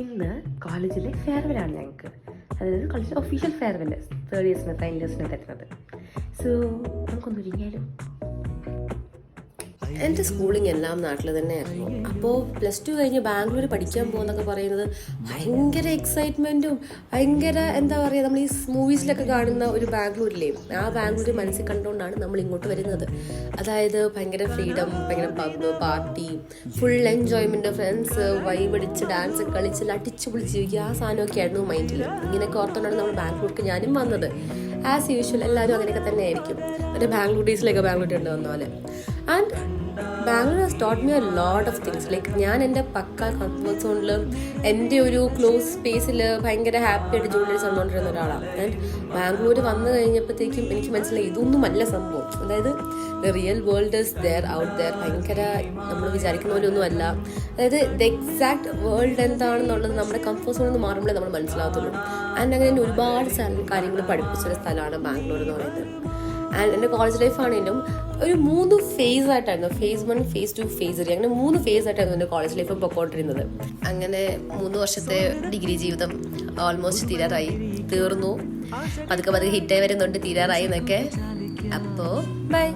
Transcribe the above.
ഇന്ന് കോളേജിലെ ഫെയർവെല്ലാണ് ഞങ്ങൾക്ക്. അതായത് കോളേജിലെ ഒഫീഷ്യൽ ഫെയർവെൽ, തേർഡ് ഇയേഴ്സിന് ഫൈനൽ ഇയേഴ്സിന് തരുന്നത്. സോ നമുക്കൊന്ന് ഒരുങ്ങിയാലും. എൻ്റെ സ്കൂളിങ് എല്ലാം നാട്ടിൽ തന്നെയായിരുന്നു. അപ്പോൾ +2 കഴിഞ്ഞ് ബാംഗ്ലൂർ പഠിക്കാൻ പോകുന്നൊക്കെ പറയുന്നത് ഭയങ്കര എക്സൈറ്റ്മെൻറ്റും ഭയങ്കര എന്താ പറയുക, നമ്മൾ ഈ മൂവീസിലൊക്കെ കാണുന്ന ഒരു ബാംഗ്ലൂരില്ലേ, ആ ബാംഗ്ലൂർ മനസ്സിൽ കണ്ടുകൊണ്ടാണ് നമ്മൾ ഇങ്ങോട്ട് വരുന്നത്. അതായത് ഭയങ്കര ഫ്രീഡം, ഭയങ്കര pub party, full enjoyment, friends vibe അടിച്ച് ഡാൻസ് കളിച്ച് അടിച്ച് പൊളിച്ച് ജീവിക്കുക, ആ സാധനമൊക്കെ ആയിരുന്നു മൈൻഡിൽ. ഇങ്ങനെയൊക്കെ ഓർത്തുകൊണ്ടാണ് നമ്മൾ ബാംഗ്ലൂർക്ക് ഞാനും വന്നത്. ആസ് യൂഷ്വൽ എല്ലാവരും അങ്ങനെയൊക്കെ തന്നെ ആയിരിക്കും, ഒരു ബാംഗ്ലൂർ ഡേയ്സിലൊക്കെ ബാംഗ്ലൂർ ഉണ്ട് വന്ന പോലെ. And Bangalore has taught me a lot of things. Like ഞാൻ എൻ്റെ പക്ക കംഫർട്ട് സോണിൽ എൻ്റെ ഒരു ക്ലോസ് സ്പേസിൽ ഭയങ്കര ഹാപ്പി ആയിട്ട് ജോലി ചെയ്തുകൊണ്ടിരുന്ന ഒരാളാണ്. ആൻഡ് ബാംഗ്ലൂർ വന്നു കഴിഞ്ഞപ്പോഴത്തേക്കും എനിക്ക് മനസ്സിലായി ഇതൊന്നുമല്ല സംഭവം. അതായത് the real world is there out there. ഭയങ്കര നമ്മൾ വിചാരിക്കുന്ന പോലെ ഒന്നും അല്ല. അതായത് ദ എക്സാക്ട് വേൾഡ് എന്താണെന്നുള്ളത് നമ്മുടെ കംഫർട്ട് സോണിൽ നിന്ന് മാറുമ്പോഴേ നമ്മൾ മനസ്സിലാകത്തുള്ളൂ. ആൻഡ് അങ്ങനെ തന്നെ ഒരുപാട് കാര്യങ്ങൾ പഠിപ്പിച്ചൊരു സ്ഥലമാണ് ബാംഗ്ലൂർ എന്ന് പറയുന്നത്. ആൻഡ് എൻ്റെ കോളേജ് ലൈഫ് ആണെങ്കിലും ഒരു 3 ഫേസ് ആയിട്ടായിരുന്നു, ഫേസ് 1, ഫേസ് 2, ഫേസ് 3, അങ്ങനെ 3 ഫേസ് ആയിട്ടായിരുന്നു എൻ്റെ കോളേജ് ലൈഫ് പൊക്കോണ്ടിരുന്നത്. അങ്ങനെ 3 വർഷത്തെ ഡിഗ്രി ജീവിതം ഓൾമോസ്റ്റ് തീർന്നു. പതുക്കെ ഹിറ്റായി വരുന്നുണ്ട് തീരാറായി എന്നൊക്കെ. അപ്പോൾ ബൈ.